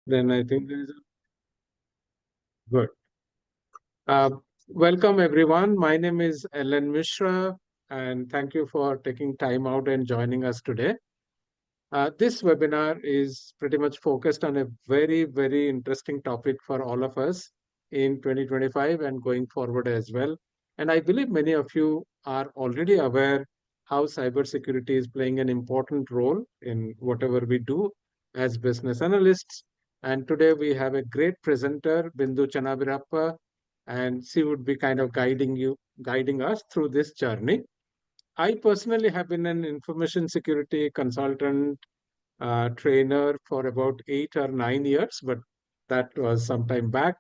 Then I think there is a good. Uh, Welcome everyone. My name is LN Mishra, and thank you for taking time out and joining us today. This webinar is pretty much focused on a very, very interesting topic for all of us in 2025 and going forward as well. And I believe many of you are already aware how cybersecurity is playing an important role in whatever we do as business analysts. And today we have a great presenter, Bindu Channaveerappa, and she would be kind of guiding us through this journey. I personally have been an information security consultant trainer for about 8 or 9 years, but that was some time back.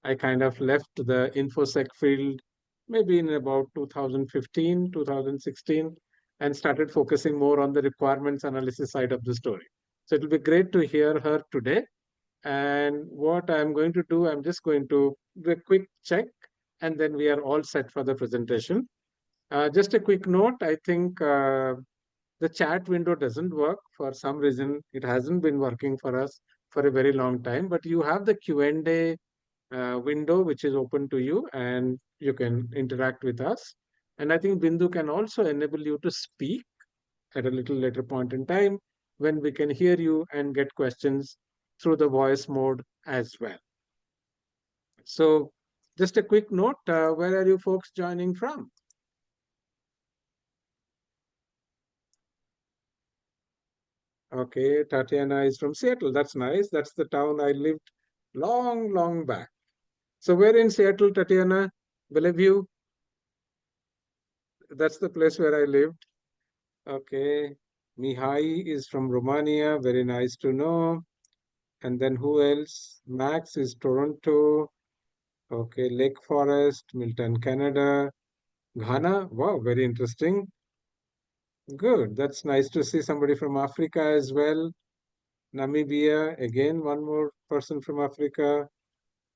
I kind of left the InfoSec field maybe in about 2015, 2016, and started focusing more on the requirements analysis side of the story. So it'll be great to hear her today. And what I'm going to do, I'm just going to do a quick check, and then we are all set for the presentation. Just a quick note, I think the chat window doesn't work for some reason. It hasn't been working for us for a very long time, but you have the Q&A window which is open to you and you can interact with us. And I think Bindu can also enable you to speak at a little later point in time when we can hear you and get questions through the voice mode as well. So just a quick note, where are you folks joining from? Okay, Tatiana is from Seattle. That's nice. That's the town I lived long, long back. So where in Seattle, Tatiana? Bellevue? That's the place where I lived. Okay. Mihai is from Romania. Very nice to know. And then who else? Max is Toronto. Okay. Lake Forest, Milton, Canada. Ghana. Wow, very interesting. Good. That's nice to see somebody from Africa as well. Namibia. Again, one more person from Africa.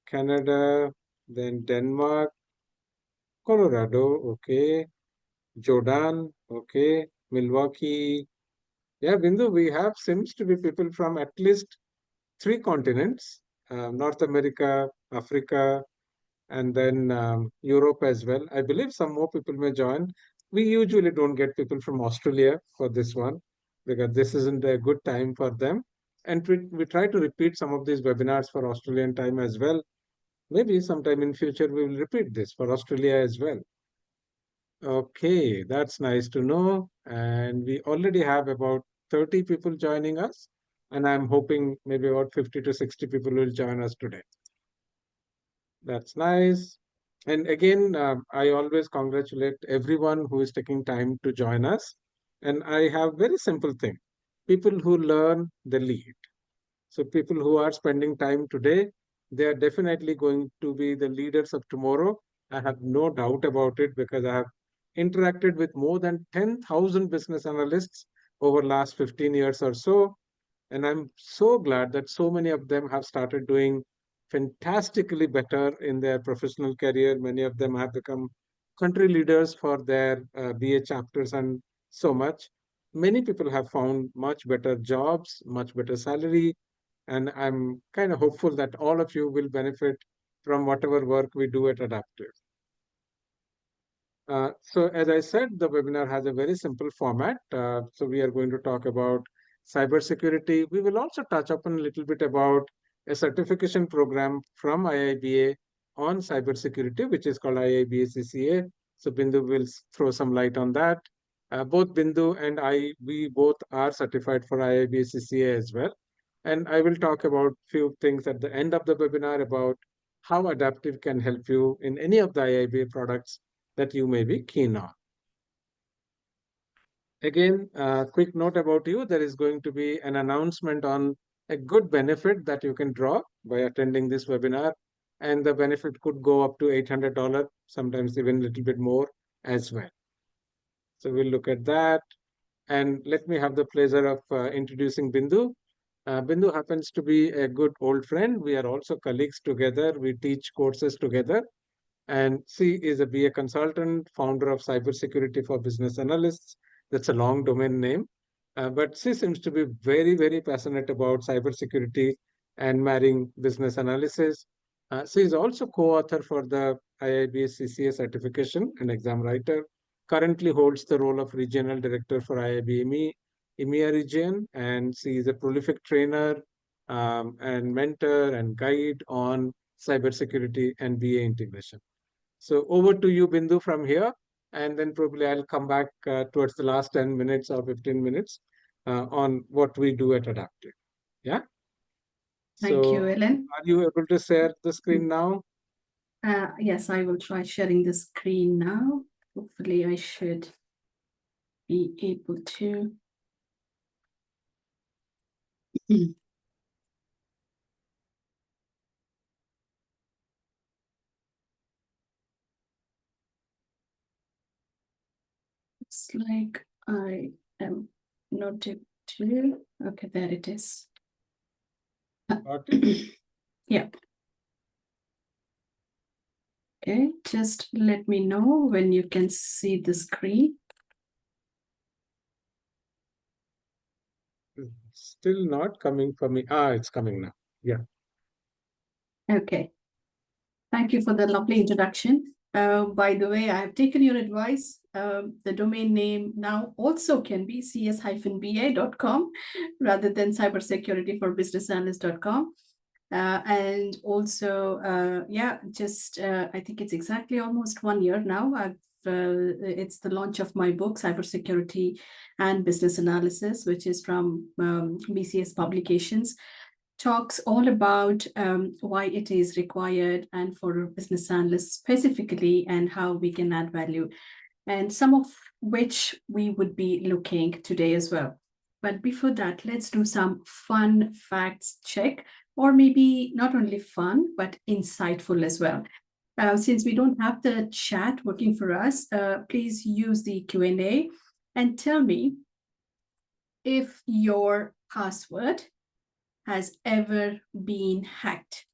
Canada. Then Denmark. Colorado. Okay. Jordan, okay, Milwaukee. Yeah, Bindu, we have seems to be people from at least 3 continents, North America, Africa, and then Europe as well. I believe some more people may join. We usually don't get people from Australia for this one because this isn't a good time for them. And we try to repeat some of these webinars for Australian time as well. Maybe sometime in future we will repeat this for Australia as well. Okay, that's nice to know. And we already have about 30 people joining us. And I'm hoping maybe about 50 to 60 people will join us today. That's nice. And again, I always congratulate everyone who is taking time to join us. And I have very simple thing. People who learn, they lead. So people who are spending time today, they are definitely going to be the leaders of tomorrow. I have no doubt about it because I have interacted with more than 10,000 business analysts over last 15 years or so. And I'm so glad that so many of them have started doing fantastically better in their professional career. Many of them have become country leaders for their BA chapters and so much. Many people have found much better jobs, much better salary, and I'm kind of hopeful that all of you will benefit from whatever work we do at Adaptive. So as I said, the webinar has a very simple format. So we are going to talk about cybersecurity. We will also touch upon a little bit about a certification program from IIBA on cybersecurity, which is called IIBA CCA. So Bindu will throw some light on that. Both Bindu and we both are certified for IIBA CCA as well. And I will talk about few things at the end of the webinar about how Adaptive can help you in any of the IIBA products that you may be keen on. Again, quick note about you. There is going to be an announcement on a good benefit that you can draw by attending this webinar. And the benefit could go up to $800, sometimes even a little bit more as well. So we'll look at that. And let me have the pleasure of introducing Bindu. Bindu happens to be a good old friend. We are also colleagues together. We teach courses together. And she is a BA consultant, founder of Cybersecurity for Business Analysts. That's a long domain name. But she seems to be very, very passionate about cybersecurity and marrying business analysis. She is also co-author for the IIBA CCA certification and exam writer. Currently holds the role of Regional Director for IIBA EMEA region, and she is a prolific trainer and mentor and guide on cybersecurity and BA integration. So over to you, Bindu, from here, and then probably I'll come back towards the last 10 minutes or 15 minutes on what we do at Adaptive. Yeah. Thank you, So Ellen. are you able to share the screen now? Yes, I will try sharing the screen now. Hopefully I should be able to. Looks like I am not able to. Okay, there it is. Got it? Yeah. Okay, just let me know when you can see the screen. Still not coming for me. Ah, it's coming now. Yeah. Okay. Thank you for the lovely introduction. By the way, I have taken your advice. The domain name now also can be cs-ba.com rather than cybersecurityforbusinessanalyst.com. And also, yeah, just I think it's exactly almost 1 year now. It's the launch of my book, Cybersecurity and Business Analysis, which is from BCS Publications. Talks all about why it is required and for business analysts specifically, and how we can add value, and some of which we would be looking today as well. But before that, let's do some fun facts check, or maybe not only fun, but insightful as well. Since we don't have the chat working for us, please use the Q&A and tell me if your password has ever been hacked.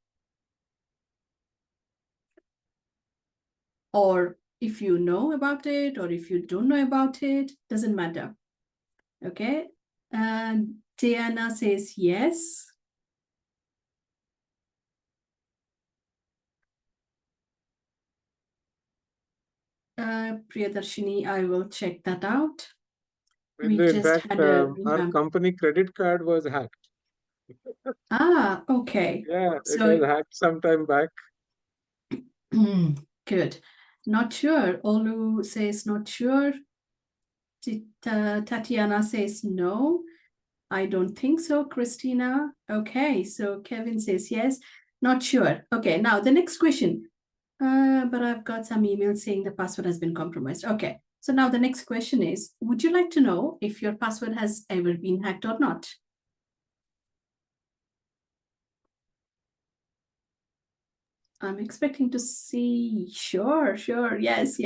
Or if you know about it, or if you don't know about it, doesn't matter. Okay. And Diana says yes. Priyadarshini, I will check that out. We In just fact, had a our company credit card was hacked. Okay. Yeah, it So was hacked some time back. good. Not sure. Olu says not sure. Tatiana says no. I don't think so, Christina. Okay, so Kevin says yes. Not sure. Okay, now the next question. But I've got some emails saying the password has been compromised. Okay, so now the next question is, would you like to know if your password has ever been hacked or not? I'm expecting to see, sure, yes.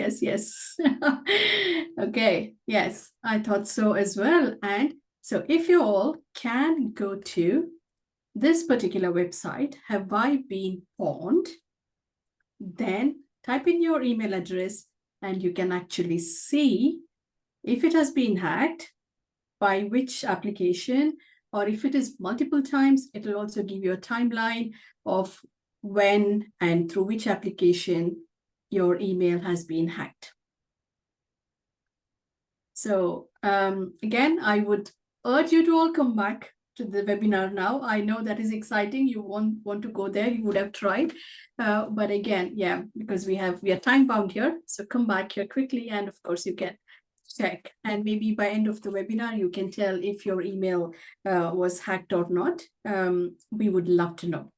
Okay, yes, I thought so as well. And so if you all can go to this particular website, Have I Been Pawned? Then type in your email address and you can actually see if it has been hacked, by which application, or if it is multiple times, it will also give you a timeline of when and through which application your email has been hacked. So again, I would urge you to all come back to the webinar now. I know that is exciting. You want to go there, you would have tried. But again, yeah, because we are time bound here. So come back here quickly, and of course you can check. And maybe by end of the webinar, you can tell if your email was hacked or not. We would love to know.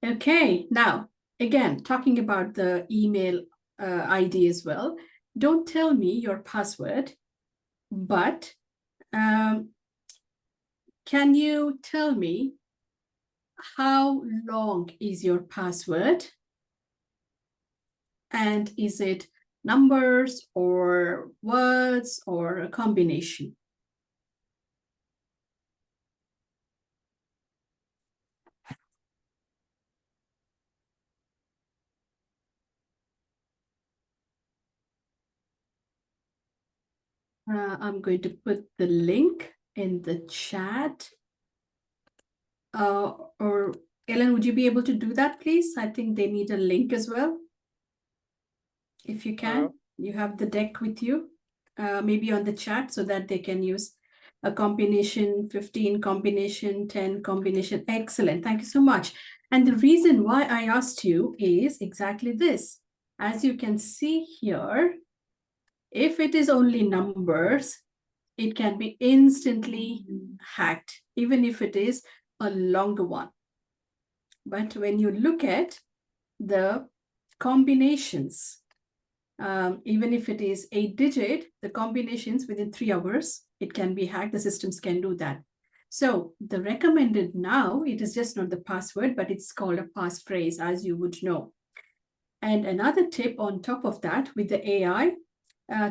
Okay, now, again, talking about the email ID as well. Don't tell me your password, but can you tell me how long is your password? And is it numbers or words or a combination? I'm going to put the link in the chat. Or Ellen, would you be able to do that, please? I think they need a link as well. If you can, you have the deck with you, maybe on the chat so that they can use a combination 15, combination 10, combination. Excellent. Thank you so much. And the reason why I asked you is exactly this. As you can see here, if it is only numbers, it can be instantly hacked, even if it is a longer one. But when you look at the combinations, even if it is 8-digit, the combinations within 3 hours, it can be hacked. The systems can do that. So the recommended now, it is just not the password, but it's called a passphrase, as you would know. And another tip on top of that with the AI,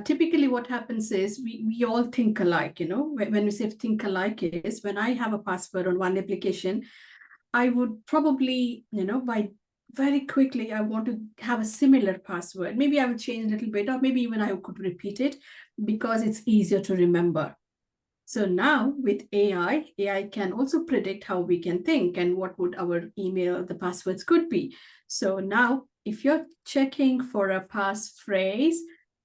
typically what happens is we all think alike, you know, when we say think alike is when I have a password on one application, I would probably, you know, by very quickly, I want to have a similar password. Maybe I would change a little bit, or maybe even I could repeat it because it's easier to remember. So now with AI can also predict how we can think and what would our email, the passwords could be. So now if you're checking for a passphrase,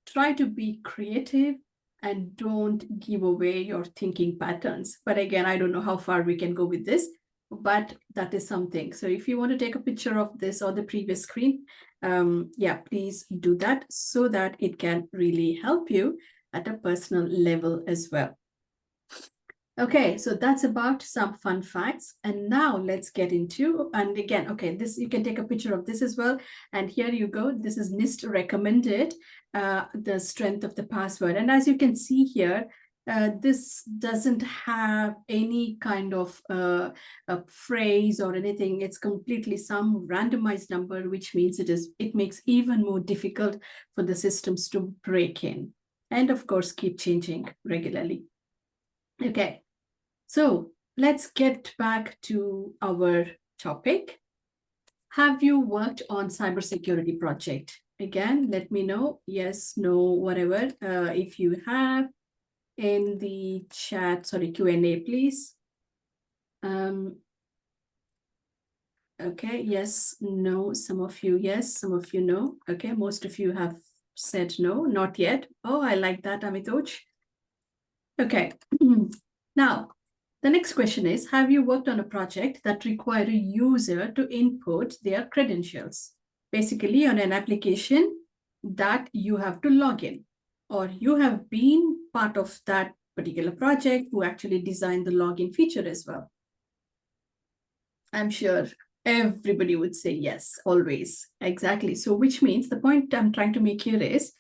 try to be creative and don't give away your thinking patterns. But again, I don't know how far we can go with this, but that is something. So if you want to take a picture of this or the previous screen, yeah, please do that so that it can really help you at a personal level as well. Okay, so that's about some fun facts. And now let's get into, and again, okay, this you can take a picture of this as well. And here you go. This is NIST recommended, the strength of the password. And as you can see here, this doesn't have any kind of a phrase or anything. It's completely some randomized number, which means it makes even more difficult for the systems to break in. And of course, keep changing regularly. Okay. So let's get back to our topic. Have you worked on cybersecurity project? Again, let me know. Yes, no, whatever. If you have in the chat, sorry, Q&A, please. Okay, yes, no, some of you, yes, some of you no. Okay, most of you have said no, not yet. Oh, I like that, Amitoj. Okay, now, the next question is, have you worked on a project that required a user to input their credentials? Basically, on an application that you have to log in, or you have been part of that particular project who actually designed the login feature as well. I'm sure everybody would say yes, always. Exactly. So which means the point I'm trying to make here is,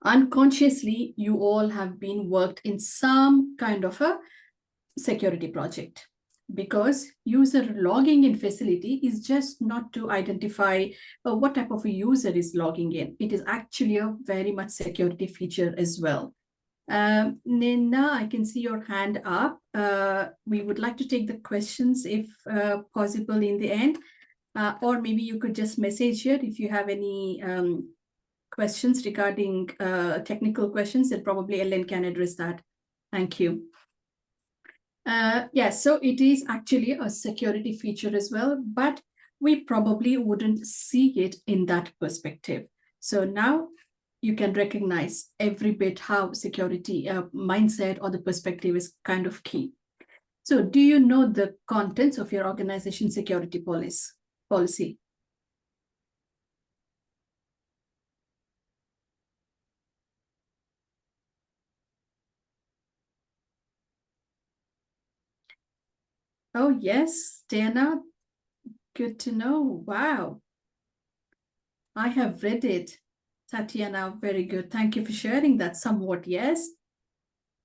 unconsciously, you all have been worked in some kind of a security project, because user logging in facility is just not to identify what type of a user is logging in. It is actually a very much security feature as well. Nina, I can see your hand up. We would like to take the questions if possible in the end, or maybe you could just message here if you have any questions regarding technical questions, and probably Ellen can address that. Thank you. Yes, so it is actually a security feature as well, but we probably wouldn't see it in that perspective. So now you can recognize every bit how security mindset or the perspective is kind of key. So do you know the contents of your organization security policy? Oh, yes, Diana, good to know. Wow. I have read it. Tatiana, very good. Thank you for sharing that somewhat. Yes.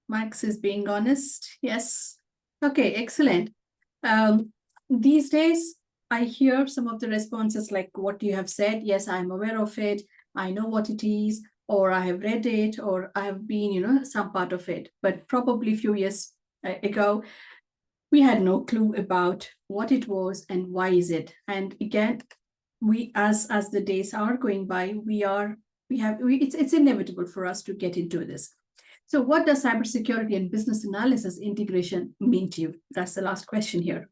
Max is being honest. Yes. Okay, excellent. These days, I hear some of the responses like what you have said. Yes, I'm aware of it. I know what it is, or I have read it, or I have been, you know, some part of it. But probably a few years ago, we had no clue about what it was and why is it. And again, we as the days are going by, it's inevitable for us to get into this. So what does cybersecurity and business analysis integration mean to you? That's the last question here.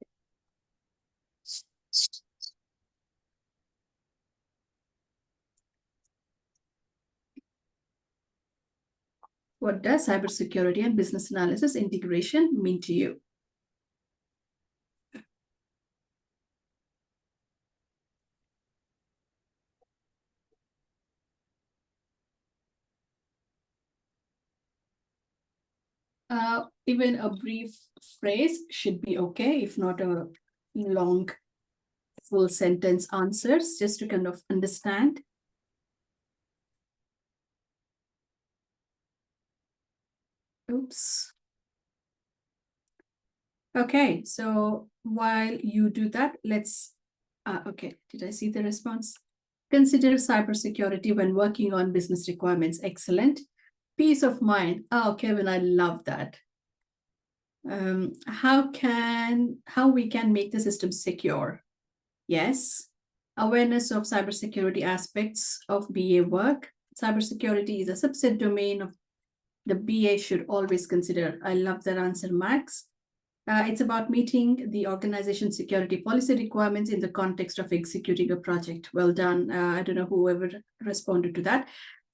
What does cybersecurity and business analysis integration mean to you? Even a brief phrase should be okay, if not a long full sentence answers, just to kind of understand. Oops. Okay, so while you do that, let's, okay, did I see the response? Consider cybersecurity when working on business requirements. Excellent. Peace of mind. Oh, Kevin, I love that. How we can make the system secure? Yes. Awareness of cybersecurity aspects of BA work. Cybersecurity is a subset domain of the BA should always consider. I love that answer, Max. It's about meeting the organization security policy requirements in the context of executing a project. Well done. I don't know whoever responded to that.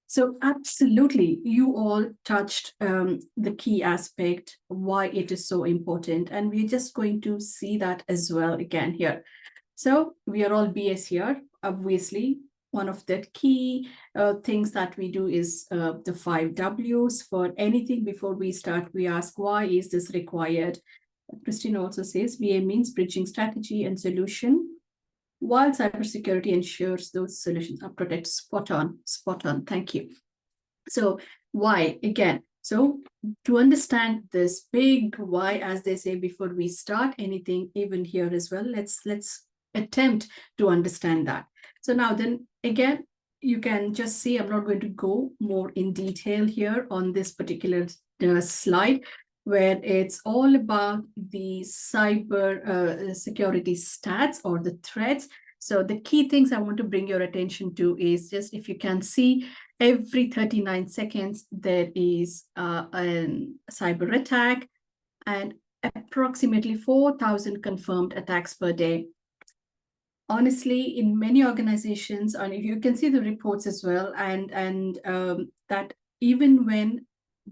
So absolutely, you all touched the key aspect, why it is so important. And we're just going to see that as well again here. So we are all BS here, obviously. One of the key things that we do is the 5 Ws. For anything before we start, we ask, why is this required? Christine also says BA means bridging strategy and solution, while cybersecurity ensures those solutions are protected. Spot on, spot on. Thank you. So why? Again, so to understand this big why, as they say before we start anything, even here as well, let's attempt to understand that. So now then again, you can just see, I'm not going to go more in detail here on this particular slide, where it's all about the cyber security stats or the threats. So the key things I want to bring your attention to is just, if you can see, every 39 seconds, there is a cyber attack, and approximately 4,000 confirmed attacks per day. Honestly, in many organizations, and you can see the reports as well, and that even when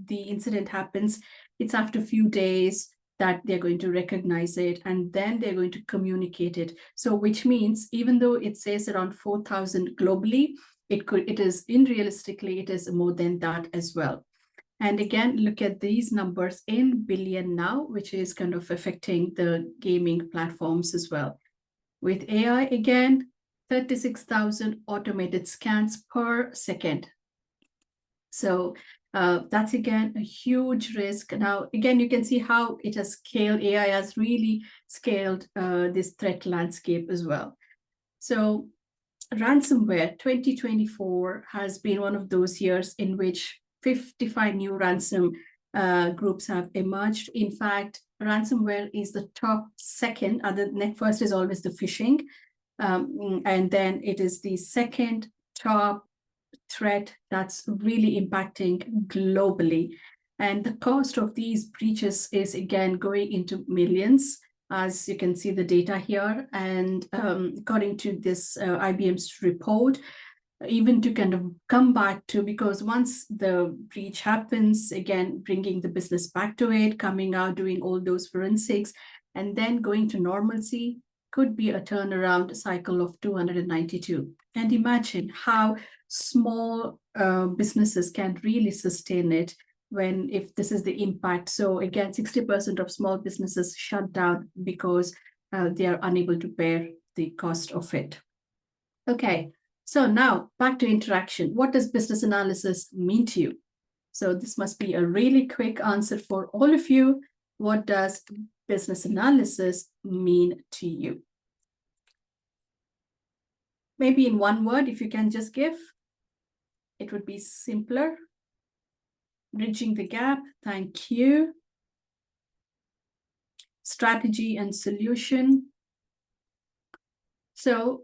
the incident happens, it's after a few days that they're going to recognize it, and then they're going to communicate it. So which means, even though it says around 4,000 globally, it is realistically, it is more than that as well. And again, look at these numbers in billion now, which is kind of affecting the gaming platforms as well. With AI, again, 36,000 automated scans per second. So that's again a huge risk. Now, again, you can see how it has scaled. AI has really scaled this threat landscape as well. So ransomware 2024 has been one of those years in which 55 new ransom groups have emerged. In fact, ransomware is the top second. The first is always the phishing. And then it is the second top threat that's really impacting globally. And the cost of these breaches is again going into millions, as you can see the data here. And according to this IBM's report, even to kind of come back to, because once the breach happens, again, bringing the business back to it, coming out, doing all those forensics, and then going to normalcy could be a turnaround cycle of 292. And imagine how small businesses can really sustain it when, if this is the impact. So again, 60% of small businesses shut down because they are unable to bear the cost of it. Okay, so now back to interaction. What does business analysis mean to you? So this must be a really quick answer for all of you. What does business analysis mean to you? Maybe in one word, if you can just give, it would be simpler. Bridging the gap, thank you. Strategy and solution. So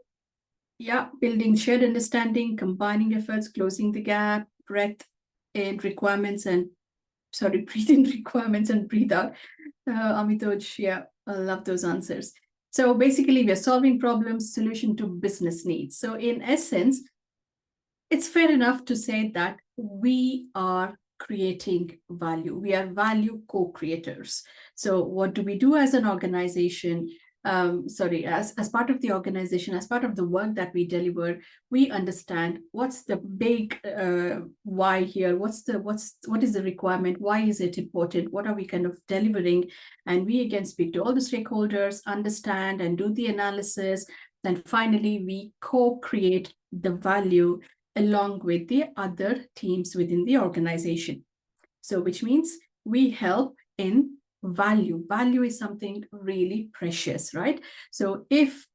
yeah, building shared understanding, combining efforts, closing the gap, breadth in requirements and breathe in requirements and breathe out. Amitoj, yeah, I love those answers. So basically, we are solving problems, solution to business needs. So in essence, it's fair enough to say that we are creating value. We are value co-creators. So what do we do as an organization? As part of the organization, as part of the work that we deliver, we understand what's the big why here, what is the requirement, why is it important, what are we kind of delivering, and we again speak to all the stakeholders, understand and do the analysis, then finally we co-create the value along with the other teams within the organization. So which means we help in value. Value is something really precious, right? So if,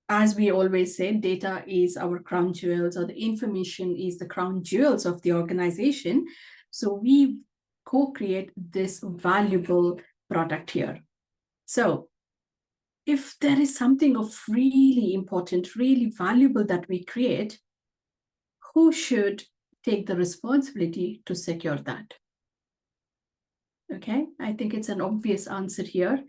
as we always say, data is our crown jewels, or the information is the crown jewels of the organization, so we co-create this valuable product here. So if there is something of really important, really valuable that we create, who should take the responsibility to secure that? Okay, I think it's an obvious answer here.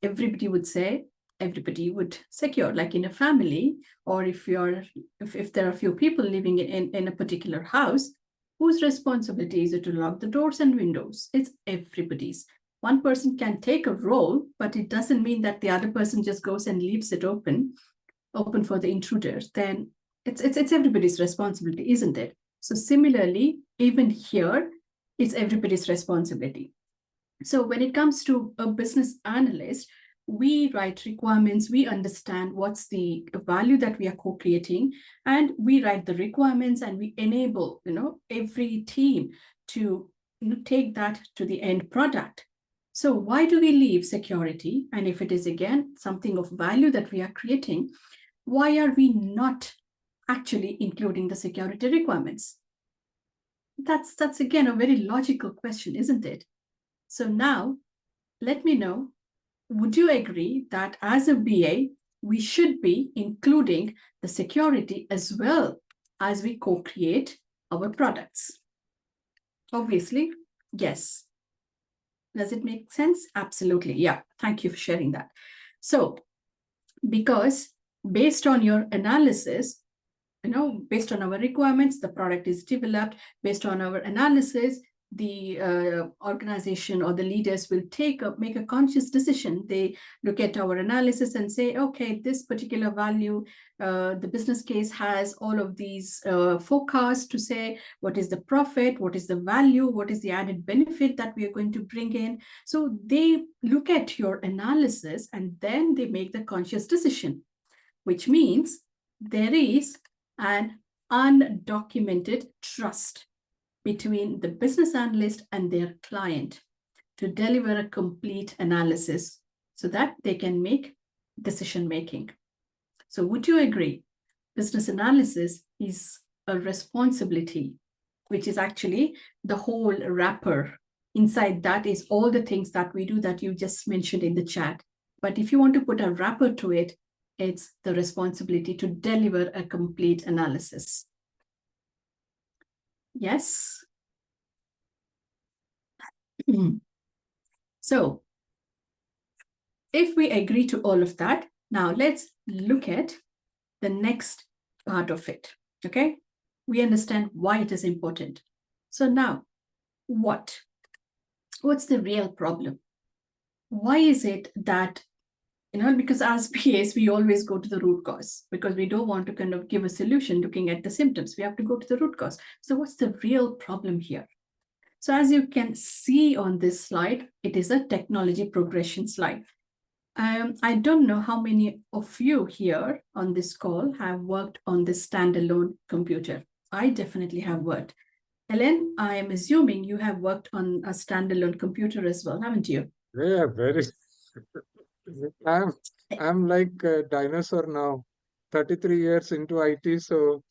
Everybody would say, everybody would secure, like in a family, or if there are a few people living in a particular house, whose responsibility is it to lock the doors and windows? It's everybody's. One person can take a role, but it doesn't mean that the other person just goes and leaves it open for the intruders. Then it's everybody's responsibility, isn't it? So similarly, even here, it's everybody's responsibility. So when it comes to a business analyst, we write requirements, we understand what's the value that we are co-creating, and we write the requirements and we enable, every team to take that to the end product. So why do we leave security? And if it is again something of value that we are creating, why are we not actually including the security requirements? That's again a very logical question, isn't it? So now let me know, would you agree that as a BA, we should be including the security as well as we co-create our products? Obviously, yes. Does it make sense? Absolutely. Yeah. Thank you for sharing that. So, because based on your analysis, based on our requirements, the product is developed. Based on our analysis, the organization or the leaders will make a conscious decision. They look at our analysis and say, okay, this particular value, the business case has all of these forecasts to say what is the profit, what is the value, what is the added benefit that we are going to bring in. So they look at your analysis and then they make the conscious decision, which means there is an undocumented trust between the business analyst and their client to deliver a complete analysis so that they can make decision making. So would you agree? Business analysis is a responsibility, which is actually the whole wrapper. Inside that is all the things that we do that you just mentioned in the chat. But if you want to put a wrapper to it, it's the responsibility to deliver a complete analysis. Yes. So if we agree to all of that, now let's look at the next part of it. Okay. We understand why it is important. So now what's the real problem? Why is it that, because as PAs, we always go to the root cause because we don't want to kind of give a solution looking at the symptoms. We have to go to the root cause. So what's the real problem here? So as you can see on this slide, it is a technology progression slide. I don't know how many of you here on this call have worked on this standalone computer. I definitely have worked. LN, I am assuming you have worked on a standalone computer as well, haven't you? Yeah, very. I'm like a dinosaur now, 33 years into IT, so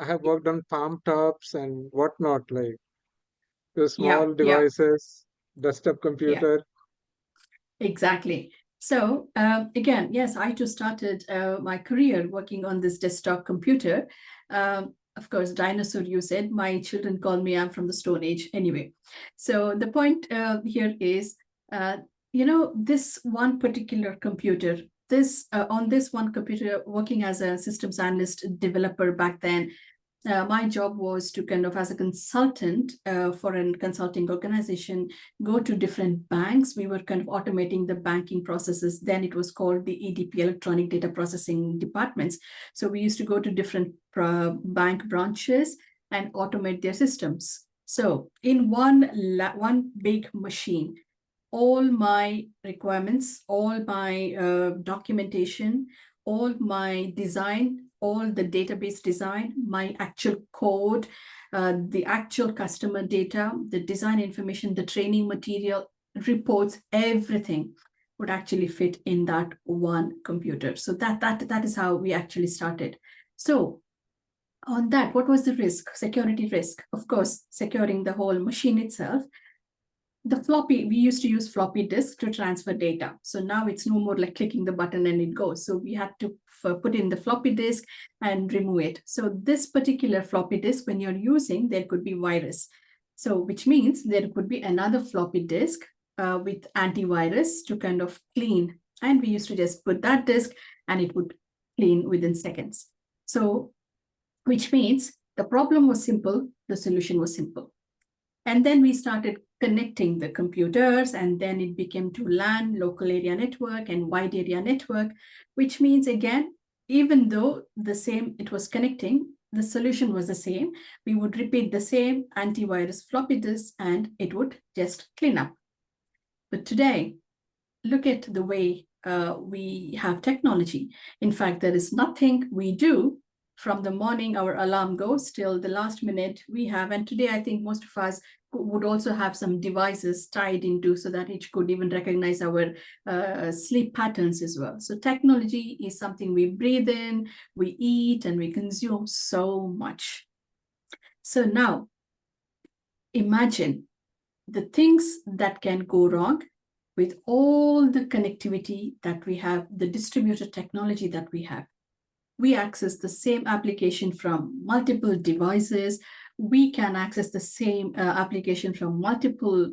I have worked on palm tops and whatnot, like the small devices, desktop computer. Exactly. So again, yes, I too started my career working on this desktop computer. of course, dinosaur, you said. My children call me, I'm from the Stone Age anyway. So the point here is, this one particular computer, on this one computer, working as a systems analyst developer back then, my job was to kind of, as a consultant for a consulting organization, go to different banks. We were kind of automating the banking processes. Then it was called the EDP, Electronic Data Processing Departments. So we used to go to different bank branches and automate their systems. So in one big machine, all my requirements, all my documentation, all my design, all the database design, my actual code, the actual customer data, the design information, the training material, reports, everything would actually fit in that one computer. So that is how we actually started. So on that, what was the risk? Security risk. Of course, securing the whole machine itself. We used to use floppy disk to transfer data. So now it's no more like clicking the button and it goes. So we had to put in the floppy disk and remove it. So this particular floppy disk, when you're using, there could be virus. So which means there could be another floppy disk with antivirus to kind of clean. And we used to just put that disk and it would clean within seconds. So which means the problem was simple, the solution was simple. And then we started connecting the computers, and then it became to LAN, local area network, and wide area network, which means, again, even though it was connecting, the solution was the same. We would repeat the same antivirus floppy disk and it would just clean up. But today, look at the way we have technology. In fact, there is nothing we do from the morning our alarm goes till the last minute we have. And today, I think most of us would also have some devices tied into so that it could even recognize our sleep patterns as well. So technology is something we breathe in, we eat, and we consume so much. So now, imagine the things that can go wrong with all the connectivity that we have, the distributed technology that we have. We access the same application from multiple devices. We can access the same application from multiple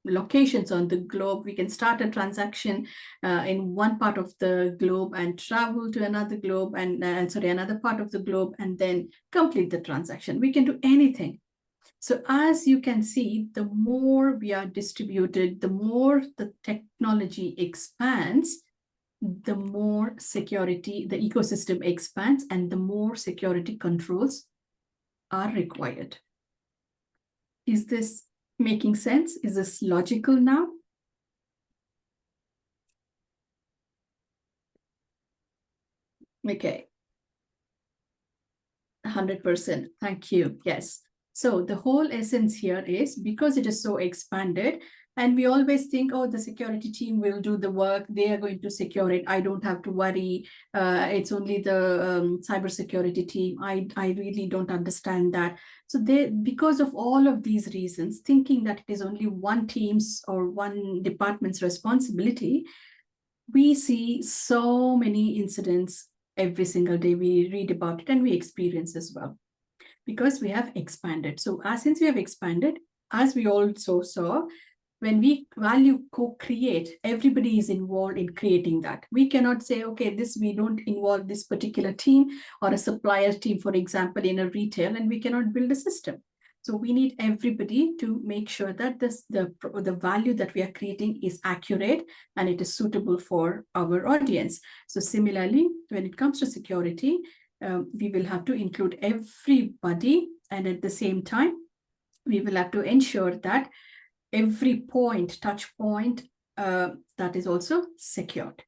locations on the globe. We can start a transaction in one part of the globe and travel to another globe another part of the globe and then complete the transaction. We can do anything. So as you can see, the more we are distributed, the more the technology expands, the more security, the ecosystem expands, and the more security controls are required. Is this making sense? Is this logical now? Okay. 100%. Thank you. Yes. So the whole essence here is, because it is so expanded, and we always think, oh, the security team will do the work. They are going to secure it. I don't have to worry. It's only the cybersecurity team. I really don't understand that. So because of all of these reasons, thinking that it is only one team's or one department's responsibility, we see so many incidents every single day. We read about it and we experience as well, because we have expanded. So since we have expanded, as we also saw, when we value co-create, everybody is involved in creating that. We cannot say, okay, we don't involve this particular team or a supplier team, for example, in a retail, and we cannot build a system. So we need everybody to make sure that the value that we are creating is accurate and it is suitable for our audience. So similarly, when it comes to security, we will have to include everybody, and at the same time, we will have to ensure that every touch point, that is also secured.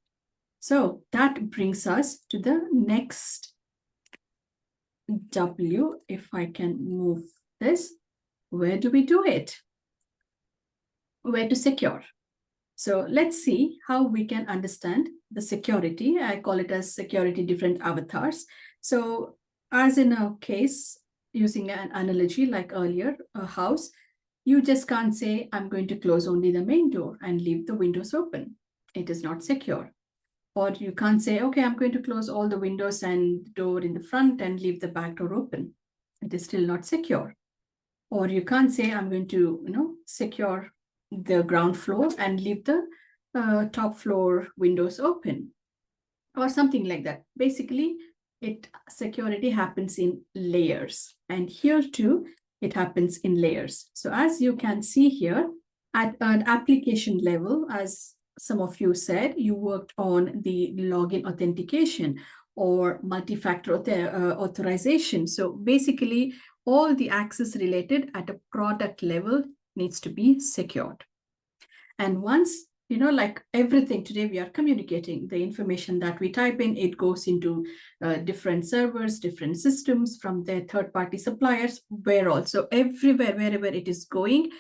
So that brings us to the next W. If I can move this, where do we do it? Where to secure? So let's see how we can understand the security. I call it as security different avatars. So as in a case, using an analogy like earlier, a house, you just can't say, I'm going to close only the main door and leave the windows open. It is not secure. Or you can't say, okay, I'm going to close all the windows and door in the front and leave the back door open. it is still not secure. Or you can't say, I'm going to, secure the ground floor and leave the top floor windows open or something like that. Basically, security happens in layers. And here too, it happens in layers. So as you can see here, at an application level, as some of you said, you worked on the login authentication or multi-factor authorization. So basically, all the access related at a product level needs to be secured. And once, like everything today, we are communicating the information that we type in, it goes into different servers, different systems from their third-party suppliers, where also everywhere, wherever it is going,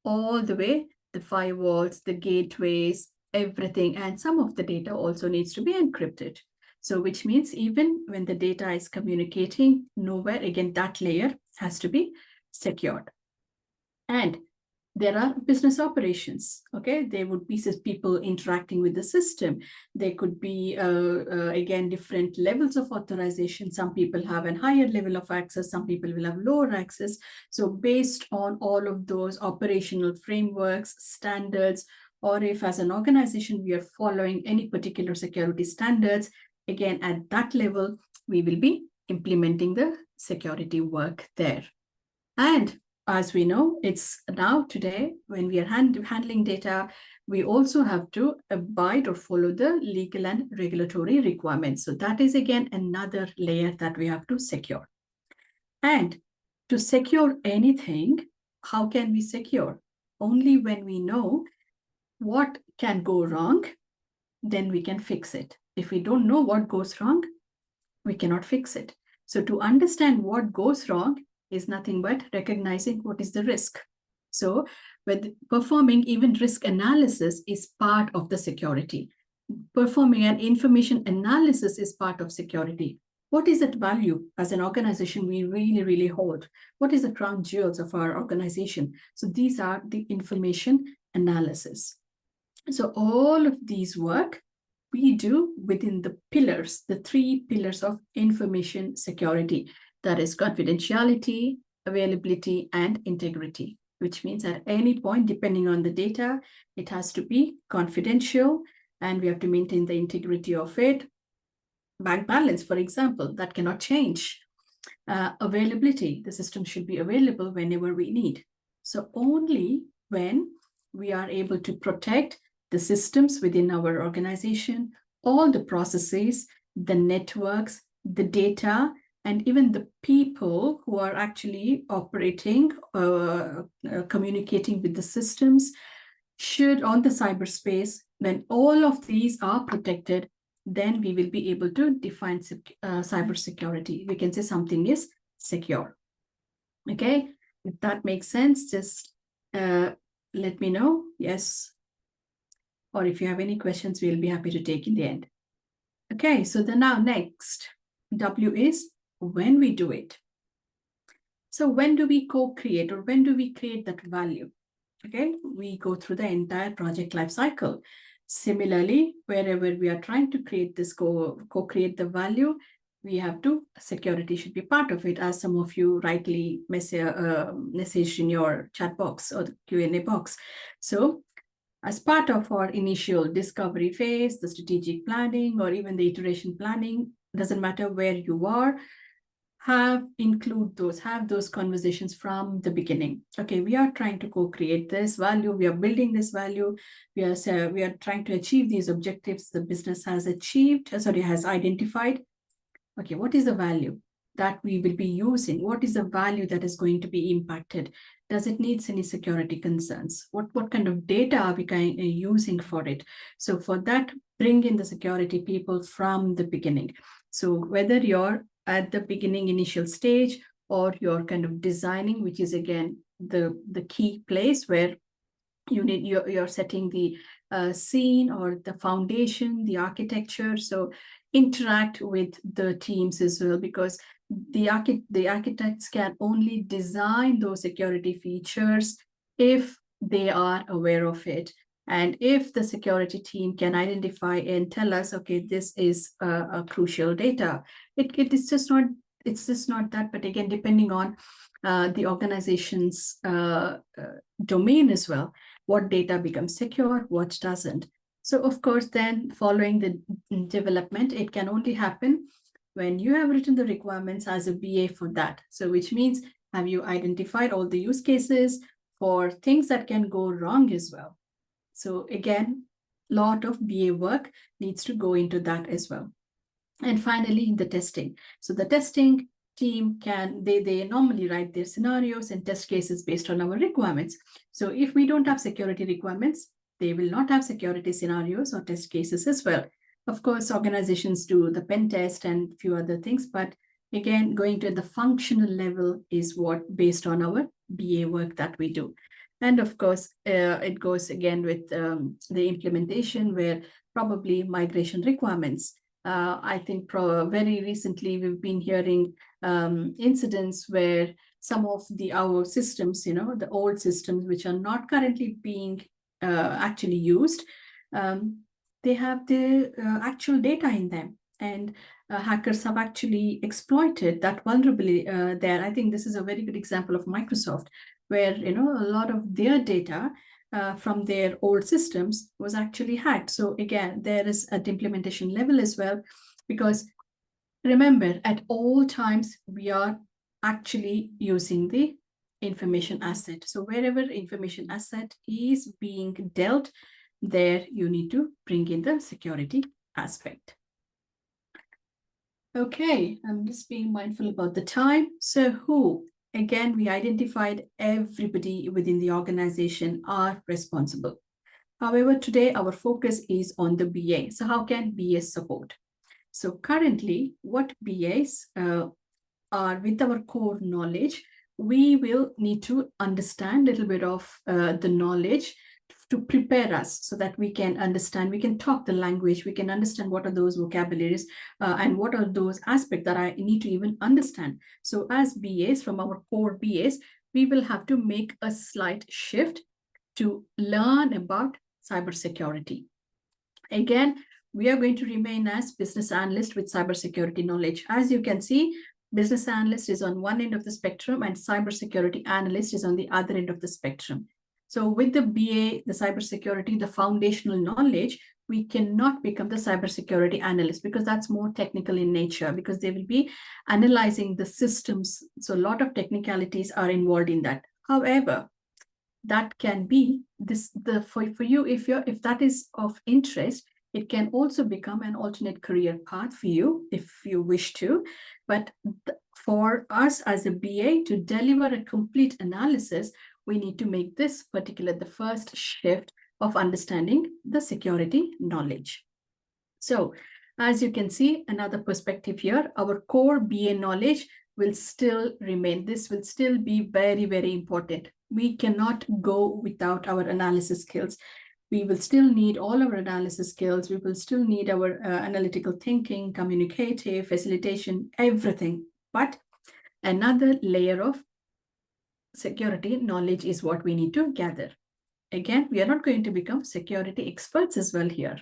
all the way, the firewalls, the gateways, everything. And some of the data also needs to be encrypted. So which means even when the data is communicating, nowhere, again, that layer has to be secured. And there are business operations. Okay, there would be people interacting with the system. There could be again different levels of authorization. Some people have a higher level of access, some people will have lower access. So based on all of those operational frameworks, standards, or if as an organization we are following any particular security standards, again at that level we will be implementing the security work there. And as we know, it's now today when we are handling data, we also have to abide or follow the legal and regulatory requirements. So that is again another layer that we have to secure. And to secure anything, how can we secure? Only when we know what can go wrong, then we can fix it. If we don't know what goes wrong, we cannot fix it. So to understand what goes wrong is nothing but recognizing what is the risk. So with performing even risk analysis is part of the security. Performing an information analysis is part of security. What is that value as an organization we really, really hold? What is the crown jewels of our organization? So these are the information analysis. So all of these work we do within the pillars, the 3 pillars of information security. That is confidentiality, availability, and integrity, which means at any point, depending on the data, it has to be confidential and we have to maintain the integrity of it. Bank balance, for example, that cannot change. Availability, the system should be available whenever we need. So only when we are able to protect the systems within our organization, all the processes, the networks, the data, and even the people who are actually operating, communicating with the systems, should on the cyberspace, when all of these are protected, then we will be able to define cybersecurity. We can say something is secure. Okay, if that makes sense, just let me know. Yes. Or if you have any questions, we'll be happy to take in the end. Okay, so then now next, W is when we do it. So when do we co-create or when do we create that value? Okay, we go through the entire project life cycle. Similarly, wherever we are trying to create this co-create the value, we have to, security should be part of it, as some of you rightly messaged in your chat box or the Q&A box. So as part of our initial discovery phase, the strategic planning, or even the iteration planning, doesn't matter where you are, have those conversations from the beginning. Okay, we are trying to co-create this value, we are building this value, we are trying to achieve these objectives the business has identified. Okay, what is the value that we will be using? What is the value that is going to be impacted? Does it need any security concerns? What kind of data are we using for it? So for that, bring in the security people from the beginning. So whether you're at the beginning initial stage or you're kind of designing, which is again the key place where you're setting the scene or the foundation, the architecture. So interact with the teams as well, because the architects can only design those security features if they are aware of it. And if the security team can identify and tell us, okay, this is a crucial data, it is just not it's just not that, but again, depending on the organization's domain as well, what data becomes secure, what doesn't. So of course, then following the development, it can only happen when you have written the requirements as a BA for that. So which means, have you identified all the use cases for things that can go wrong as well? So again, lot of BA work needs to go into that as well. And finally, the testing. So the testing team they normally write their scenarios and test cases based on our requirements. So if we don't have security requirements, they will not have security scenarios or test cases as well. Of course, organizations do the pen test and a few other things, but again, going to the functional level is what based on our BA work that we do. And of course, it goes again with the implementation, where probably migration requirements. I think very recently we've been hearing incidents where some of our systems, the old systems which are not currently being actually used, they have the actual data in them, and hackers have actually exploited that vulnerability there. I think this is a very good example of Microsoft, where a lot of their data from their old systems was actually hacked. So again, there is at implementation level as well, because remember, at all times we are actually using the information asset. So wherever information asset is being dealt, there you need to bring in the security aspect. Okay, I'm just being mindful about the time. So who? Again, we identified everybody within the organization are responsible. However, today our focus is on the BA. So how can BAs support? So currently, what BAs are with our core knowledge, we will need to understand a little bit of the knowledge to prepare us so that we can understand, we can talk the language, we can understand what are those vocabularies and what are those aspects that I need to even understand. So as BAs, from our core BAs, we will have to make a slight shift to learn about cybersecurity. Again, we are going to remain as business analyst with cybersecurity knowledge. As you can see, business analyst is on one end of the spectrum and cybersecurity analyst is on the other end of the spectrum. So with the BA, the cybersecurity, the foundational knowledge, we cannot become the cybersecurity analyst because that's more technical in nature, because they will be analyzing the systems. So a lot of technicalities are involved in that. However, that can be for you, if that is of interest, it can also become an alternate career path for you if you wish to. But for us as a BA to deliver a complete analysis, we need to make this the first shift of understanding the security knowledge. So as you can see, another perspective here, our core BA knowledge will still remain. This will still be very, very important. We cannot go without our analysis skills. We will still need all our analysis skills. We will still need our analytical thinking, communicative, facilitation, everything. But another layer of security knowledge is what we need to gather. Again, we are not going to become security experts as well here.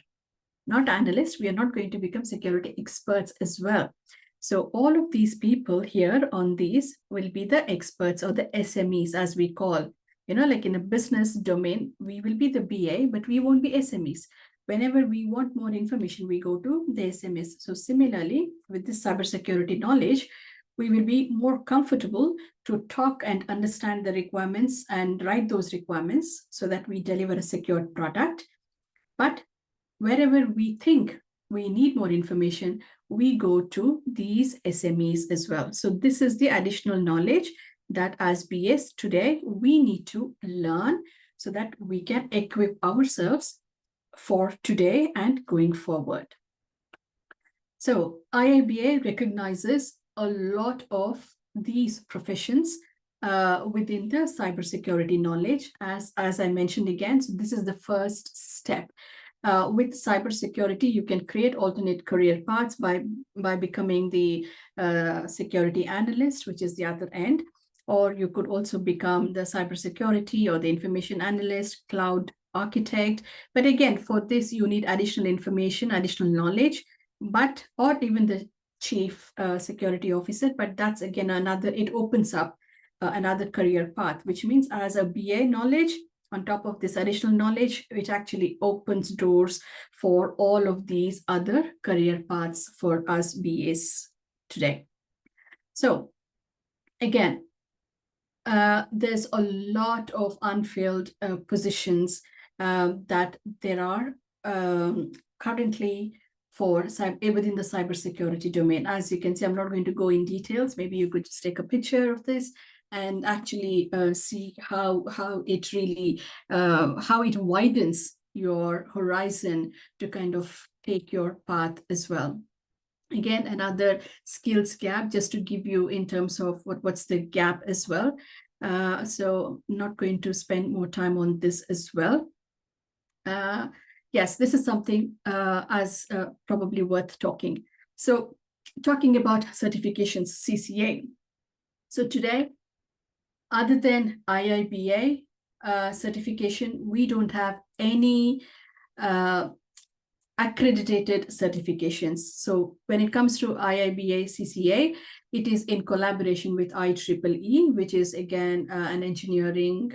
Not analysts, we are not going to become security experts as well. So all of these people here on these will be the experts or the SMEs as we call. Like in a business domain, we will be the BA, but we won't be SMEs. Whenever we want more information, we go to the SMEs. So similarly, with this cybersecurity knowledge, we will be more comfortable to talk and understand the requirements and write those requirements so that we deliver a secured product. But wherever we think we need more information, we go to these SMEs as well. So this is the additional knowledge that as BAs today, we need to learn so that we can equip ourselves for today and going forward. So IIBA recognizes a lot of these professions within the cybersecurity knowledge. As I mentioned again, so this is the first step. With cybersecurity, you can create alternate career paths by becoming the security analyst, which is the other end, or you could also become the cybersecurity or the information analyst, cloud architect. But again, for this, you need additional information, additional knowledge, or even the chief security officer, but that's again it opens up another career path, which means as a BA knowledge, on top of this additional knowledge, which actually opens doors for all of these other career paths for us BAs today. So again, there's a lot of unfilled positions that there are currently for within the cybersecurity domain. As you can see, I'm not going to go in details. Maybe you could just take a picture of this and actually see how it really how it widens your horizon to kind of take your path as well. Again, another skills gap, just to give you in terms of what's the gap as well. So I'm not going to spend more time on this as well. Yes, this is something as probably worth talking. So talking about certifications, CCA. So today, other than IIBA certification, we don't have any accredited certifications. So when it comes to IIBA CCA, it is in collaboration with IEEE, which is again an engineering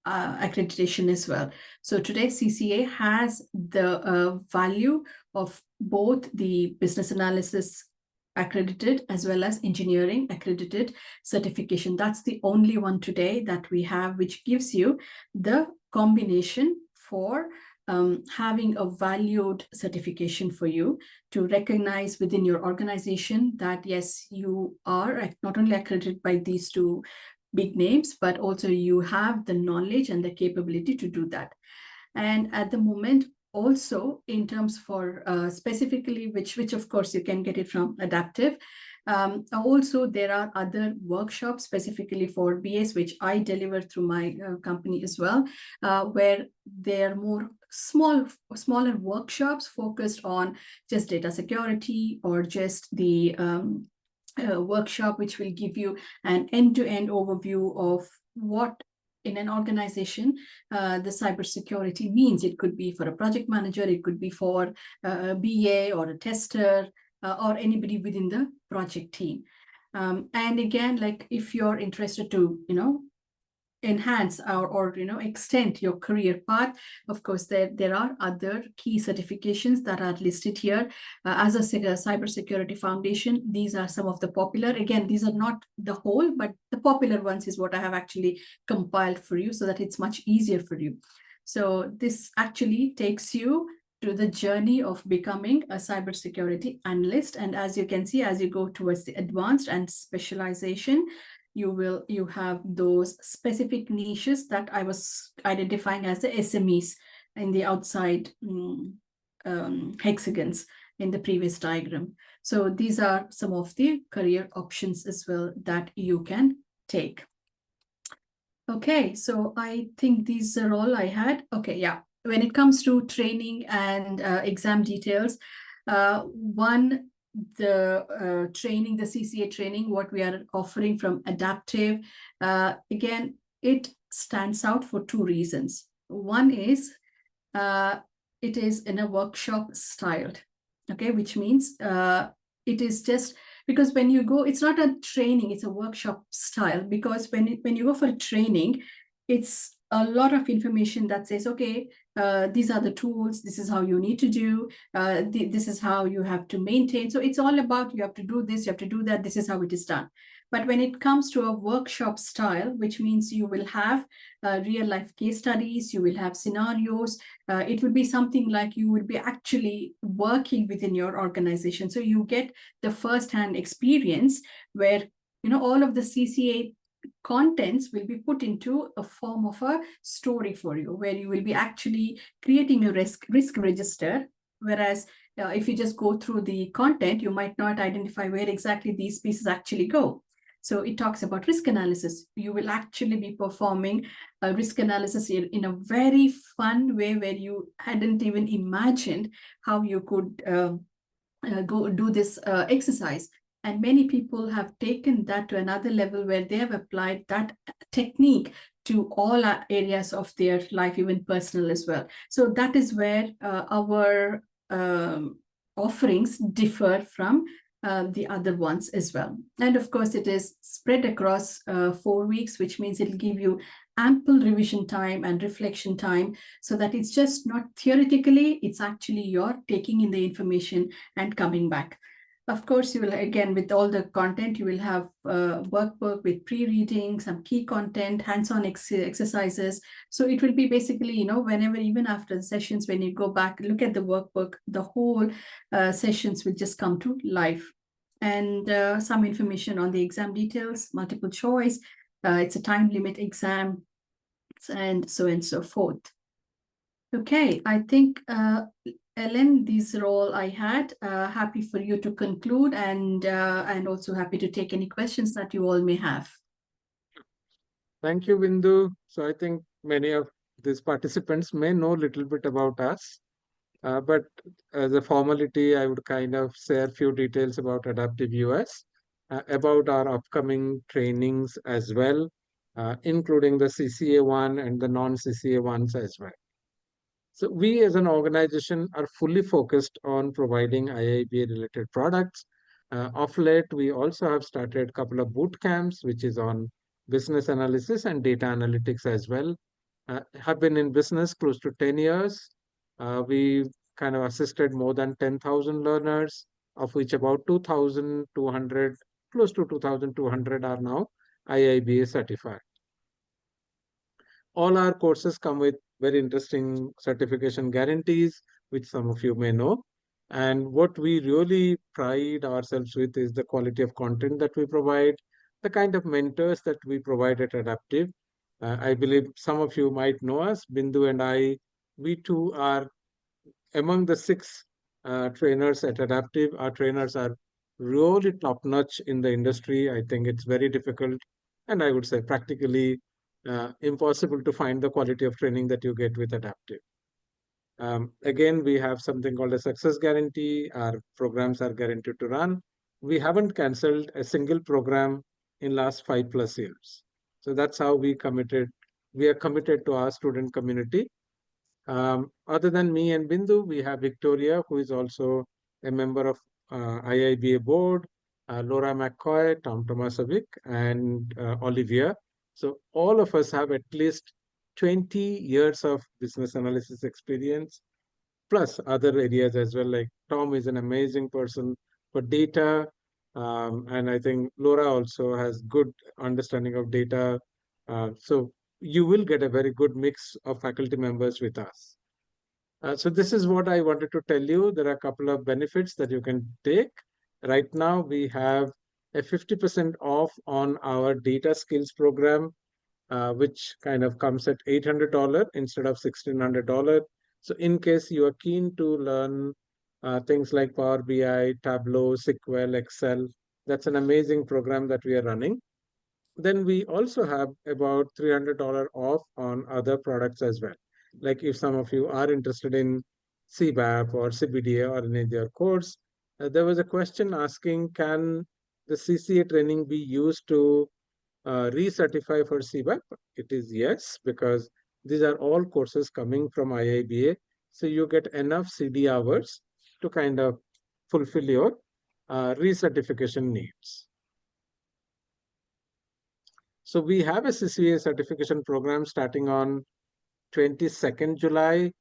accreditation as well. So today CCA has the value of both the business analysis accredited as well as engineering accredited certification. That's the only one today that we have, which gives you the combination for having a valued certification for you to recognize within your organization that yes, you are not only accredited by these two big names, but also you have the knowledge and the capability to do that. And at the moment, also in terms for specifically, which of course you can get it from Adaptive. Also, there are other workshops specifically for BAs, which I deliver through my company as well, where they're more smaller workshops focused on just data security or just the workshop, which will give you an end-to-end overview of what in an organization the cybersecurity means. It could be for a project manager, it could be for a BA or a tester, or anybody within the project team. And again, like if you're interested to, enhance or extend your career path, of course, there are other key certifications that are listed here. As a cybersecurity foundation, these are some of the popular. Again, these are not the whole, but the popular ones is what I have actually compiled for you so that it's much easier for you. So this actually takes you to the journey of becoming a cybersecurity analyst. And as you can see, as you go towards the advanced and specialization, you have those specific niches that I was identifying as the SMEs in the outside hexagons in the previous diagram. So these are some of the career options as well that you can take. Okay, so I think these are all I had. Okay, yeah. When it comes to training and exam details, the training, the CCA training, what we are offering from Adaptive, again, it stands out for two reasons. One is it is in a workshop styled, okay, which means it is just because when you go, it's not a training, it's a workshop style, because when you go for a training, it's a lot of information that says, okay, these are the tools, this is how you need to do, this is how you have to maintain. So it's all about you have to do this, you have to do that, this is how it is done. But when it comes to a workshop style, which means you will have real life case studies, you will have scenarios, it would be something like you would be actually working within your organization. So you get the first-hand experience where, all of the CCA contents will be put into a form of a story for you, where you will be actually creating a risk register. Whereas if you just go through the content, you might not identify where exactly these pieces actually go. So it talks about risk analysis. You will actually be performing a risk analysis in a very fun way where you hadn't even imagined how you could go do this exercise. And many people have taken that to another level where they have applied that technique to all areas of their life, even personal as well. So that is where our offerings differ from the other ones as well. And of course, it is spread across 4 weeks, which means it'll give you ample revision time and reflection time, so that it's just not theoretically, it's actually you're taking in the information and coming back. Of course, you will, again, with all the content, you will have workbook with pre-reading, some key content, hands-on exercises. So it will be basically, whenever, even after the sessions, when you go back, look at the workbook, the whole sessions will just come to life. And some information on the exam details, multiple choice, it's a time limit exam, and so forth. Okay, I think Ellen, these are all I had. Happy for you to conclude, and also happy to take any questions that you all may have. Thank you, Bindu. So I think many of these participants may know a little bit about us, but as a formality, I would kind of share a few details about Adaptive US, about our upcoming trainings as well, including the CCA one and the non-CCA ones as well. So we as an organization are fully focused on providing IIBA related products. Of late, we also have started a couple of boot camps, which is on business analysis and data analytics as well. Have been in business close to 10 years. We kind of assisted more than 10,000 learners, of which about 2,200, close to 2,200 are now IIBA certified. All our courses come with very interesting certification guarantees, which some of you may know. And what we really pride ourselves with is the quality of content that we provide, the kind of mentors that we provide at Adaptive. I believe some of you might know us, Bindu and I, we too are among the 6 trainers at Adaptive. Our trainers are really top-notch in the industry. I think it's very difficult, and I would say practically impossible to find the quality of training that you get with Adaptive. Again, we have something called a success guarantee. Our programs are guaranteed to run. We haven't canceled a single program in last 5+ years. So that's how we committed. We are committed to our student community. Other than me and Bindu, we have Victoria, who is also a member of IIBA board, Laura McCoy, Tom Tomasovic, and Olivia. So all of us have at least 20 years of business analysis experience, plus other areas as well. Like Tom is an amazing person for data. And I think Laura also has good understanding of data. So you will get a very good mix of faculty members with us. So this is what I wanted to tell you. There are a couple of benefits that you can take. Right now, we have a 50% off on our data skills program, which kind of comes at $800 instead of $1,600. So in case you are keen to learn things like Power BI, Tableau, SQL, Excel, that's an amazing program that we are running. Then we also have about $300 off on other products as well. Like if some of you are interested in CBAP or CBDA or any other course, there was a question asking, can the CCA training be used to recertify for CBAP? It is yes, because these are all courses coming from IIBA. So you get enough CD hours to kind of fulfill your recertification needs. So we have a CCA certification program starting on 22nd July.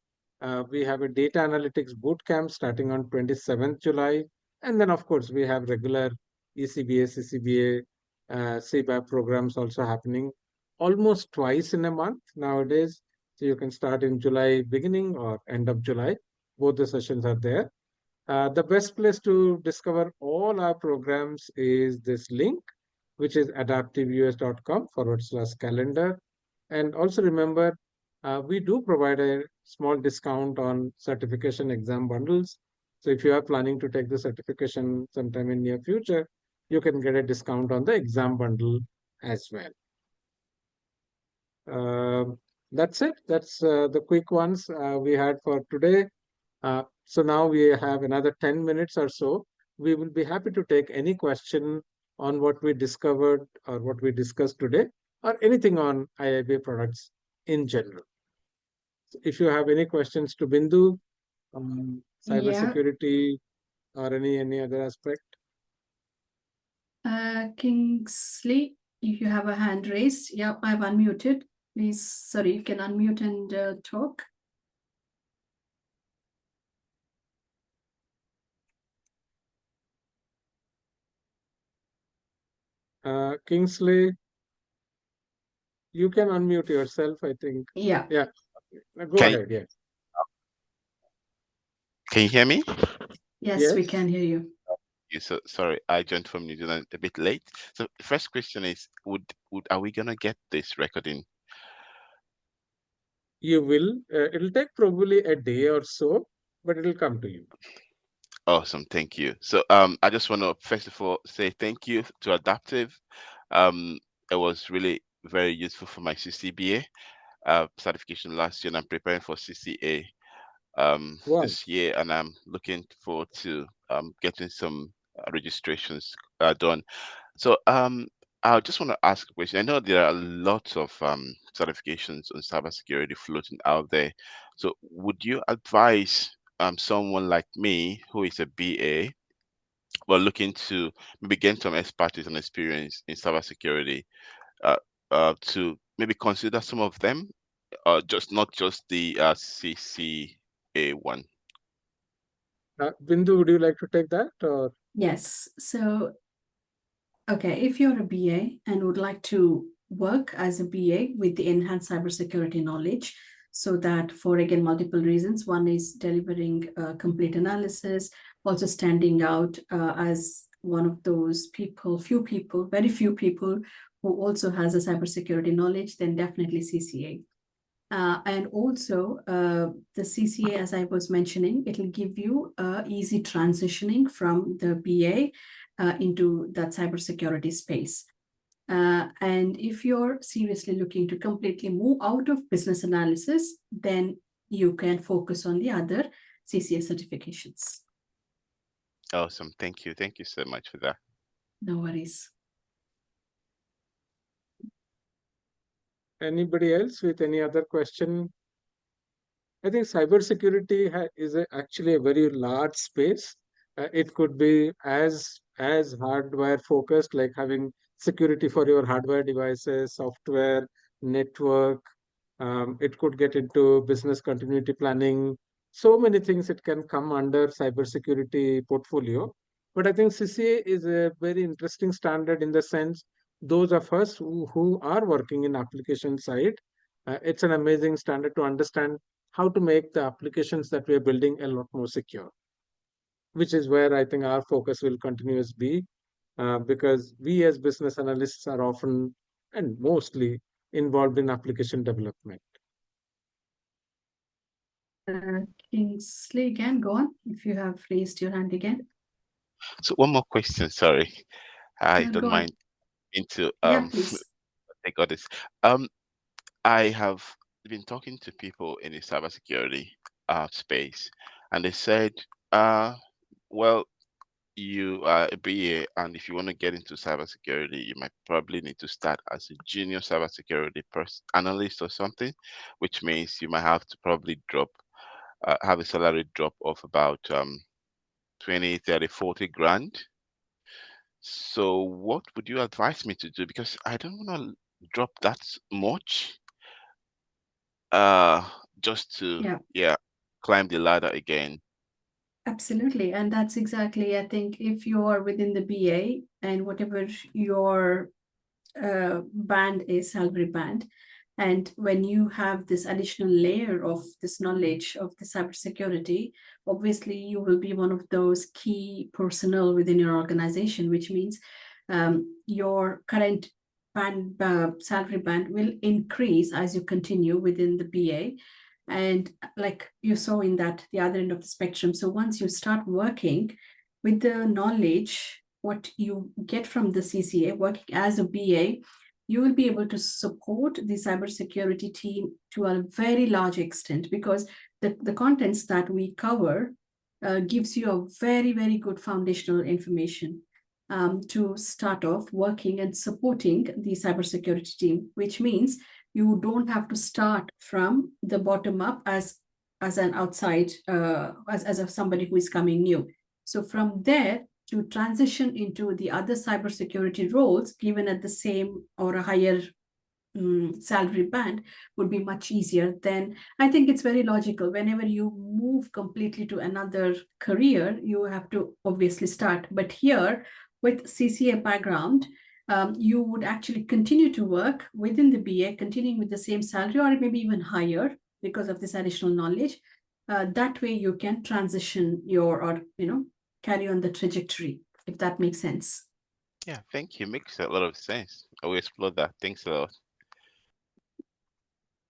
We have a data analytics bootcamp starting on 27th July. And then, of course, we have regular ECBA, CCBA, CBAP programs also happening almost twice in a month nowadays. So you can start in July beginning or end of July. Both the sessions are there. The best place to discover all our programs is this link, which is adaptiveus.com/calendar. And also remember, we do provide a small discount on certification exam bundles. So if you are planning to take the certification sometime in near future, you can get a discount on the exam bundle as well. That's it. That's the quick ones we had for today. So now we have another 10 minutes or so. We will be happy to take any question on what we discovered or what we discussed today, or anything on IIBA products in general. So if you have any questions to Bindu, Yeah. cybersecurity or any other aspect. Kingsley, if you have a hand raised, yeah, I've unmuted. Please, sorry, you can unmute and talk. Kingsley, you can unmute yourself, I think. Yeah. Yeah. Go Can, ahead. Yes. can you hear me? Yes, we Yes. can hear you. So sorry, I joined from New Zealand a bit late. So the first question is, are we gonna get this recording? You will. It'll take probably a day or so, but it'll come to you. Awesome, thank you. So I just want to first of all say thank you to Adaptive. It was really very useful for my CCBA certification last year, and I'm preparing for CCA Wow. this year, and I'm looking forward to getting some registrations done. So I just want to ask a question. I know there are lots of certifications on cybersecurity floating out there. So would you advise someone like me who is a BA, well, looking to maybe gain some expertise and experience in cybersecurity, to maybe consider some of them, not just the CCA one? Bindu, would you like to take that? Or Yes. So, okay, if you're a BA and would like to work as a BA with the enhanced cybersecurity knowledge, so that for again multiple reasons, one is delivering a complete analysis, also standing out as one of those people, very few people who also has a cybersecurity knowledge, then definitely CCA. And also the CCA, as I was mentioning, it'll give you easy transitioning from the BA into that cybersecurity space. And if you're seriously looking to completely move out of business analysis, then you can focus on the other CCA certifications. Awesome, thank you so much for that. No worries. anybody else with any other question? I think cybersecurity is actually a very large space. It could be as hardware focused, like having security for your hardware devices, software, network. It could get into business continuity planning. So many things it can come under cybersecurity portfolio. But I think CCA is a very interesting standard in the sense those of us who are working in application side, it's an amazing standard to understand how to make the applications that we are building a lot more secure, which is where I think our focus will continuously be, because we as business analysts are often and mostly involved in application development. Kingsley, again, go on if you have raised your hand again. So one more question, sorry. I No, don't go on. mind into Yeah, please. I got this. I have been talking to people in the cybersecurity space, and they said, well, you are a BA, and if you want to get into cybersecurity, you might probably need to start as a junior cybersecurity analyst or something, which means you might have to probably have a salary drop of about 20, 30, 40 grand. So what would you advise me to do? Because I don't want to drop that much just to climb the ladder again. Absolutely. And that's exactly, I think, if you're within the BA and whatever your band is, salary band, and when you have this additional layer of this knowledge of the cybersecurity, obviously you will be one of those key personnel within your organization, which means your current band salary band will increase as you continue within the BA. And like you saw in that the other end of the spectrum, so once you start working with the knowledge what you get from the CCA, working as a BA, you will be able to support the cybersecurity team to a very large extent, because the contents that we cover gives you a very, very good foundational information to start off working and supporting the cybersecurity team, which means you don't have to start from the bottom up as an outside, as somebody who is coming new. So from there, to transition into the other cybersecurity roles, given at the same or a higher salary band, would be much easier. Then I think it's very logical. Whenever you move completely to another career, you have to obviously start. But here, with CCA background, you would actually continue to work within the BA, continuing with the same salary or maybe even higher because of this additional knowledge. That way you can transition or carry on the trajectory, if that makes sense. Yeah, thank you. Makes a lot of sense. I will explore that. Thanks a lot.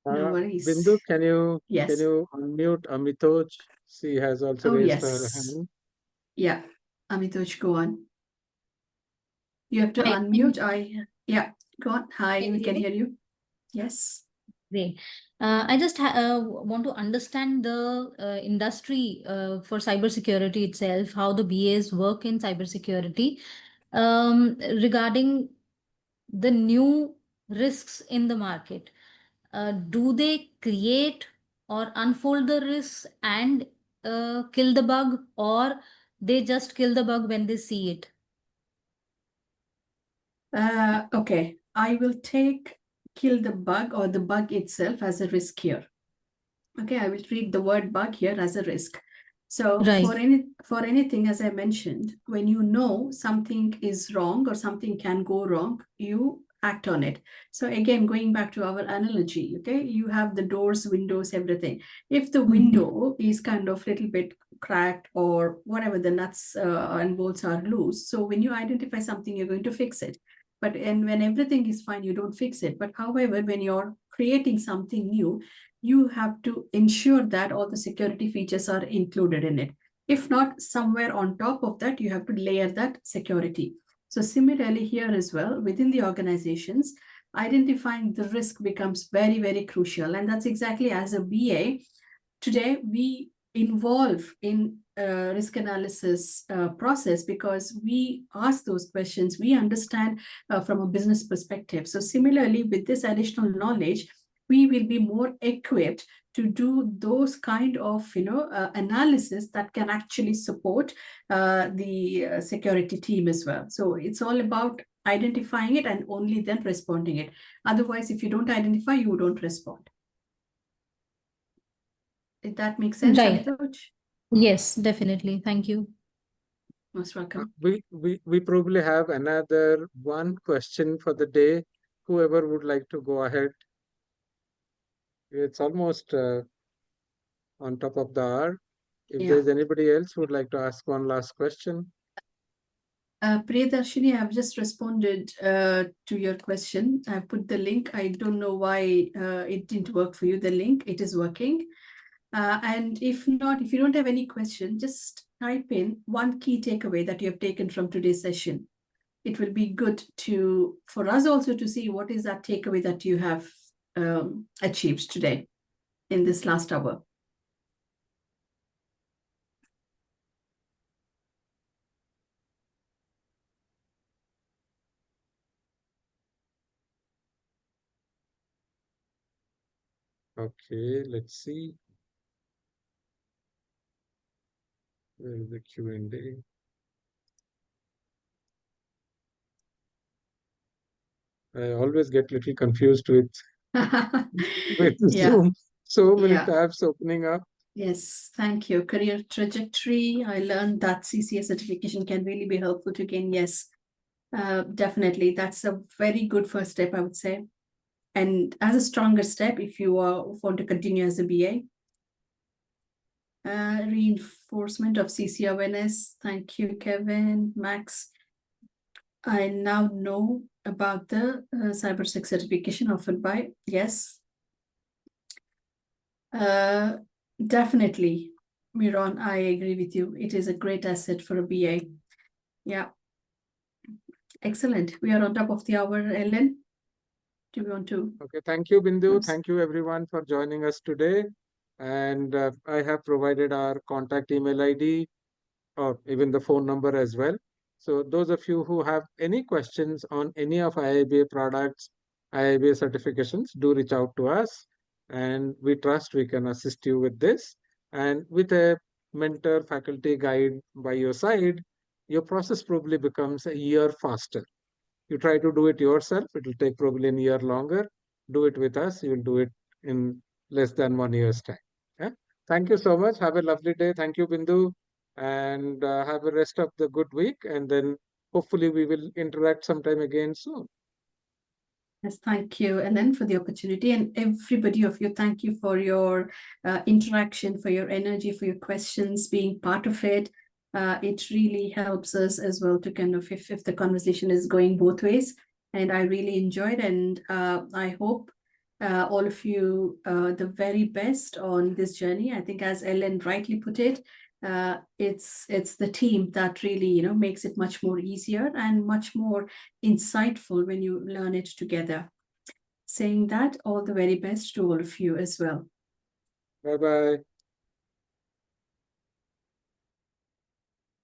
No worries. Bindu, can you Yes. unmute Amitoj? She has also raised her hand. Yeah, Amitoj, go on. You have to Hi. unmute. Yeah, go on. Hi, Can we you can hear hear you. Yes. Great. I just want to understand the industry for cybersecurity itself, how the BAs work in cybersecurity, regarding the new risks in the market. Do they create or unfold the risks and kill the bug, or they just kill the bug when they see it? Okay, I will take kill the bug or the bug itself as a risk here. Okay, I will treat the word bug here as a risk. So Right. for anything, as I mentioned, when you know something is wrong or something can go wrong, you act on it. So again, going back to our analogy, okay, you have the doors, windows, everything. If the window is kind of a little bit cracked or whatever, the nuts and bolts are loose. So when you identify something, you're going to fix it. But when everything is fine, you don't fix it. But however, when you're creating something new, you have to ensure that all the security features are included in it. If not, somewhere on top of that, you have to layer that security. So similarly here as well, within the organizations, identifying the risk becomes very, very crucial. And that's exactly as a BA, today we involve in risk analysis process because we ask those questions, we understand from a business perspective. So similarly, with this additional knowledge, we will be more equipped to do those kind of analysis that can actually support the security team as well. So it's all about identifying it and only then responding it. Otherwise, if you don't identify, you don't respond. Did that make sense, Right. Amitoj? Yes, definitely. Thank you. Most welcome. We probably have another one question for the day. Whoever would like to go ahead. It's almost on top of the hour. If Yeah. there's anybody else who would like to ask one last question. Priyadarshini, I've just responded to your question. I put the link. I don't know why it didn't work for you. The link, it is working. And if not, if you don't have any question, just type in one key takeaway that you have taken from today's session. It will be good for us also to see what is that takeaway that you have achieved today in this last hour. Okay, let's see. Where is the Q&A? I always get a little confused with Yeah. Zoom. So many Yeah. tabs opening up. Yes, thank you. Career trajectory. I learned that CCA certification can really be helpful to gain. Yes, definitely. That's a very good first step, I would say. And as a stronger step, if you want to continue as a BA. Reinforcement of CCA awareness. Thank you, Kevin, Max. I now know about the cybersec certification offered by, yes. Definitely, Miron, I agree with you. It is a great asset for a BA. Yeah. Excellent. We are on top of the hour, LN. Do you want to? Okay, thank you, Bindu. Yes. Thank you, everyone, for joining us today. And I have provided our contact email ID or even the phone number as well. So those of you who have any questions on any of IIBA products, IIBA certifications, do reach out to us. And we trust we can assist you with this. And with a mentor, faculty guide by your side, your process probably becomes a year faster. You try to do it yourself, it will take probably a year longer. Do it with us, you will do it in less than 1 year's time. Yeah? Thank you so much. Have a lovely day. Thank you, Bindu. And have a rest of the good week. And then hopefully we will interact sometime again soon. Yes, thank you, LN, for the opportunity. And everybody of you, thank you for your interaction, for your energy, for your questions, being part of it. It really helps us as well to kind of, if the conversation is going both ways. And I really enjoyed, and I hope all of you the very best on this journey. I think, as LN rightly put it, it's the team that really makes it much more easier and much more insightful when you learn it together. Saying that, all the very best to all of you as well. Bye bye.